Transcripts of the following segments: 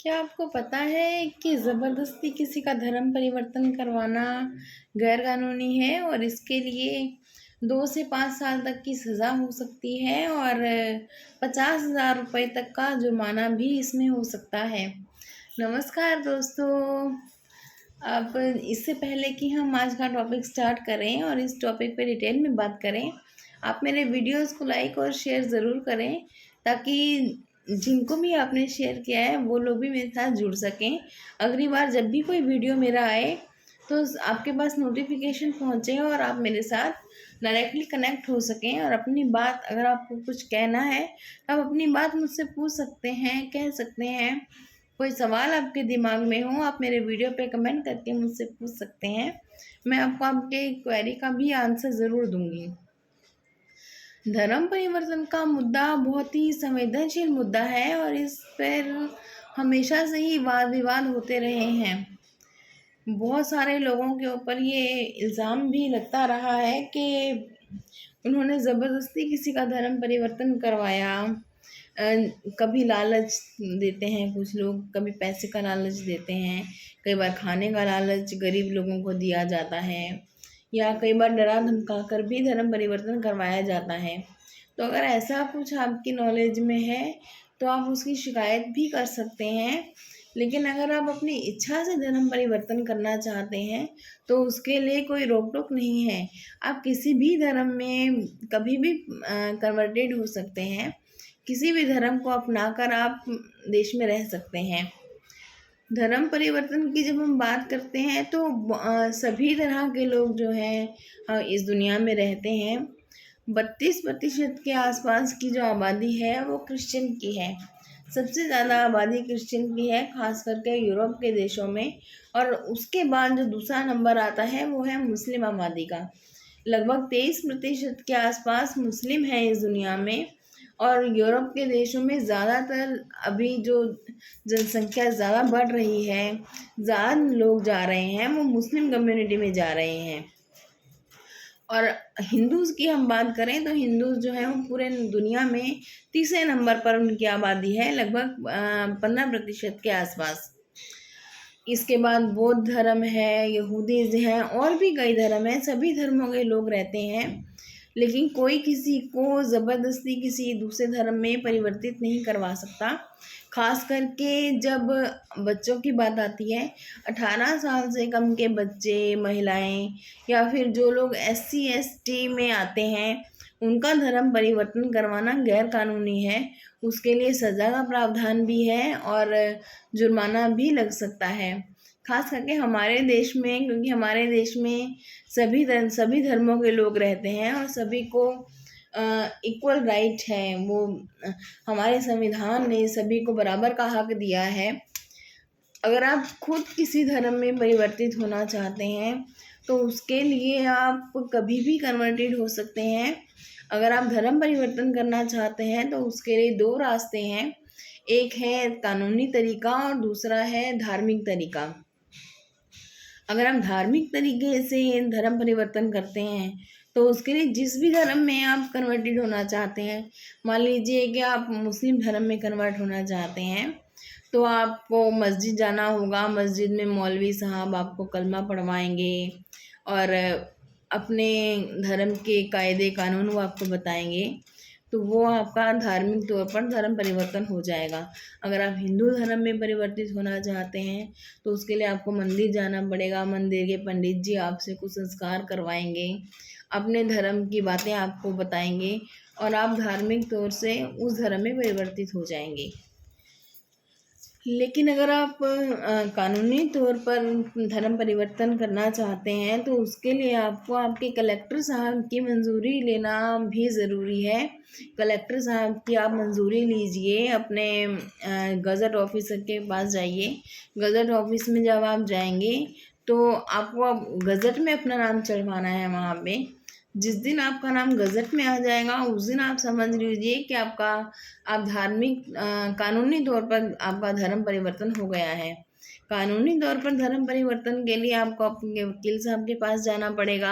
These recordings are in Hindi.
क्या आपको पता है कि ज़बरदस्ती किसी का धर्म परिवर्तन करवाना गैर कानूनी है और इसके लिए 2 से 5 साल तक की सज़ा हो सकती है और 50,000 रुपए तक का जुर्माना भी इसमें हो सकता है। नमस्कार दोस्तों, अब इससे पहले कि हम आज का टॉपिक स्टार्ट करें और इस टॉपिक पे डिटेल में बात करें, आप मेरे वीडियोस को लाइक और शेयर ज़रूर करें ताकि जिनको भी आपने शेयर किया है वो लोग भी मेरे साथ जुड़ सकें। अगली बार जब भी कोई वीडियो मेरा आए तो आपके पास नोटिफिकेशन पहुँचे और आप मेरे साथ डायरेक्टली कनेक्ट हो सकें और अपनी बात, अगर आपको कुछ कहना है तो आप अपनी बात मुझसे पूछ सकते हैं, कह सकते हैं। कोई सवाल आपके दिमाग में हो, आप मेरे वीडियो पे कमेंट करके मुझसे पूछ सकते हैं। मैं आपको आपके क्वेरी का भी आंसर ज़रूर दूंगी। धर्म परिवर्तन का मुद्दा बहुत ही संवेदनशील मुद्दा है और इस पर हमेशा से ही वाद विवाद होते रहे हैं। बहुत सारे लोगों के ऊपर ये इल्ज़ाम भी लगता रहा है कि उन्होंने ज़बरदस्ती किसी का धर्म परिवर्तन करवाया। कभी लालच देते हैं कुछ लोग, कभी पैसे का लालच देते हैं, कई बार खाने का लालच गरीब लोगों को दिया जाता है या कई बार डरा धमका कर भी धर्म परिवर्तन करवाया जाता है। तो अगर ऐसा कुछ आपकी नॉलेज में है तो आप उसकी शिकायत भी कर सकते हैं। लेकिन अगर आप अपनी इच्छा से धर्म परिवर्तन करना चाहते हैं तो उसके लिए कोई रोक टोक नहीं है। आप किसी भी धर्म में कभी भी कन्वर्टेड हो सकते हैं। किसी भी धर्म को अपनाकर आप देश में रह सकते हैं। धर्म परिवर्तन की जब हम बात करते हैं तो सभी तरह के लोग जो हैं इस दुनिया में रहते हैं। 32% के आसपास की जो आबादी है वो क्रिश्चियन की है। सबसे ज़्यादा आबादी क्रिश्चियन की है, खास करके यूरोप के देशों में। और उसके बाद जो दूसरा नंबर आता है वो है मुस्लिम आबादी का। लगभग 23% के आसपास मुस्लिम है इस दुनिया में। और यूरोप के देशों में ज़्यादातर अभी जो जनसंख्या ज़्यादा बढ़ रही है, ज़्यादा लोग जा रहे हैं, वो मुस्लिम कम्युनिटी में जा रहे हैं। और हिंदूज़ की हम बात करें तो हिंदूज़ जो है वो पूरे दुनिया में तीसरे नंबर पर उनकी आबादी है, लगभग 15% के आसपास। इसके बाद बौद्ध धर्म है, यहूदी हैं और भी कई धर्म हैं। सभी धर्मों के लोग रहते हैं, लेकिन कोई किसी को ज़बरदस्ती किसी दूसरे धर्म में परिवर्तित नहीं करवा सकता। खास करके जब बच्चों की बात आती है, 18 साल से कम के बच्चे, महिलाएं या फिर जो लोग SC ST में आते हैं उनका धर्म परिवर्तन करवाना गैर कानूनी है। उसके लिए सज़ा का प्रावधान भी है और जुर्माना भी लग सकता है। खास करके हमारे देश में, क्योंकि हमारे देश में सभी धर्मों के लोग रहते हैं और सभी को इक्वल राइट है। वो हमारे संविधान ने सभी को बराबर का हक दिया है। अगर आप खुद किसी धर्म में परिवर्तित होना चाहते हैं तो उसके लिए आप कभी भी कन्वर्टेड हो सकते हैं। अगर आप धर्म परिवर्तन करना चाहते हैं तो उसके लिए 2 रास्ते हैं। एक है कानूनी तरीका और दूसरा है धार्मिक तरीका। अगर हम धार्मिक तरीके से धर्म परिवर्तन करते हैं तो उसके लिए जिस भी धर्म में आप कन्वर्टेड होना चाहते हैं, मान लीजिए कि आप मुस्लिम धर्म में कन्वर्ट होना चाहते हैं तो आपको मस्जिद जाना होगा। मस्जिद में मौलवी साहब आपको कलमा पढ़वाएंगे और अपने धर्म के कायदे कानून वो आपको बताएंगे, तो वो आपका धार्मिक तौर पर धर्म परिवर्तन हो जाएगा। अगर आप हिंदू धर्म में परिवर्तित होना चाहते हैं तो उसके लिए आपको मंदिर जाना पड़ेगा। मंदिर के पंडित जी आपसे कुछ संस्कार करवाएंगे, अपने धर्म की बातें आपको बताएंगे और आप धार्मिक तौर से उस धर्म में परिवर्तित हो जाएंगे। लेकिन अगर आप कानूनी तौर पर धर्म परिवर्तन करना चाहते हैं तो उसके लिए आपको आपके कलेक्टर साहब की मंजूरी लेना भी ज़रूरी है। कलेक्टर साहब की आप मंजूरी लीजिए, अपने गज़ट ऑफिसर के पास जाइए। गज़ट ऑफिस में जब आप जाएंगे तो आपको गज़ट में अपना नाम चढ़वाना है वहाँ पे। जिस दिन आपका नाम गज़ट में आ जाएगा उस दिन आप समझ लीजिए कि आप धार्मिक कानूनी तौर पर आपका धर्म परिवर्तन हो गया है। कानूनी तौर पर धर्म परिवर्तन के लिए आपको अपने वकील साहब के पास जाना पड़ेगा,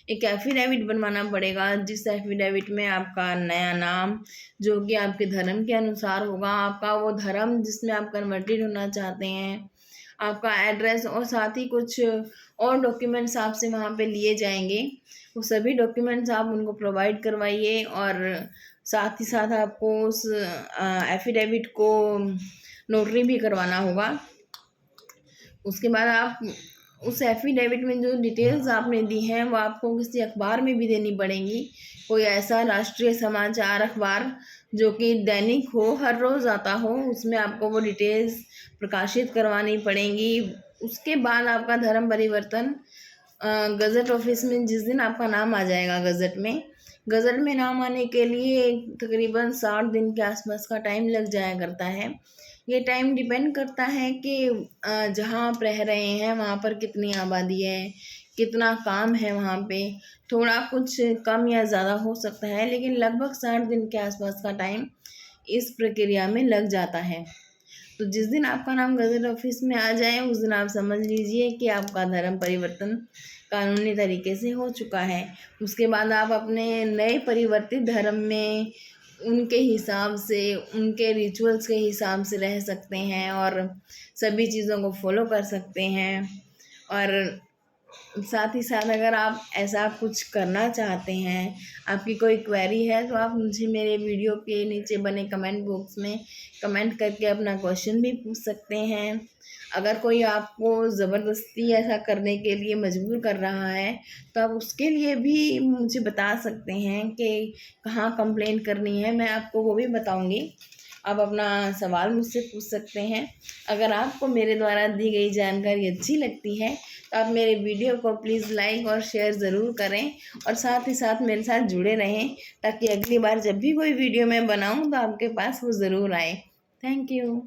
एक एफिडेविट बनवाना पड़ेगा, जिस एफिडेविट में आपका नया नाम जो कि आपके धर्म के अनुसार होगा, आपका वो धर्म जिसमें आप कन्वर्टेड होना चाहते हैं, आपका एड्रेस और साथ ही कुछ और डॉक्यूमेंट्स आपसे वहाँ पे लिए जाएंगे। वो सभी डॉक्यूमेंट्स आप उनको प्रोवाइड करवाइए और साथ ही साथ आपको उस एफिडेविट को नोटरी भी करवाना होगा। उसके बाद आप उस एफिडेविट में जो डिटेल्स आपने दी हैं वो आपको किसी अखबार में भी देनी पड़ेंगी, कोई ऐसा राष्ट्रीय समाचार अखबार जो कि दैनिक हो, हर रोज़ आता हो, उसमें आपको वो डिटेल्स प्रकाशित करवानी पड़ेंगी। उसके बाद आपका धर्म परिवर्तन गज़ट ऑफिस में जिस दिन आपका नाम आ जाएगा गज़ट में नाम आने के लिए तकरीबन 60 दिन के आसपास का टाइम लग जाया करता है। ये टाइम डिपेंड करता है कि जहाँ आप रह रहे हैं वहाँ पर कितनी आबादी है, कितना काम है वहाँ पे, थोड़ा कुछ कम या ज़्यादा हो सकता है, लेकिन लगभग 60 दिन के आसपास का टाइम इस प्रक्रिया में लग जाता है। तो जिस दिन आपका नाम गज़ट ऑफिस में आ जाए उस दिन आप समझ लीजिए कि आपका धर्म परिवर्तन कानूनी तरीके से हो चुका है। उसके बाद आप अपने नए परिवर्तित धर्म में उनके हिसाब से, उनके रिचुअल्स के हिसाब से रह सकते हैं और सभी चीज़ों को फॉलो कर सकते हैं। और साथ ही साथ अगर आप ऐसा कुछ करना चाहते हैं, आपकी कोई क्वेरी है, तो आप मुझे मेरे वीडियो के नीचे बने कमेंट बॉक्स में कमेंट करके अपना क्वेश्चन भी पूछ सकते हैं। अगर कोई आपको ज़बरदस्ती ऐसा करने के लिए मजबूर कर रहा है तो आप उसके लिए भी मुझे बता सकते हैं कि कहाँ कंप्लेंट करनी है, मैं आपको वो भी बताऊंगी। आप अपना सवाल मुझसे पूछ सकते हैं। अगर आपको मेरे द्वारा दी गई जानकारी अच्छी लगती है तो आप मेरे वीडियो को प्लीज़ लाइक और शेयर ज़रूर करें और साथ ही साथ मेरे साथ जुड़े रहें, ताकि अगली बार जब भी कोई वीडियो मैं बनाऊं तो आपके पास वो ज़रूर आए। Thank you.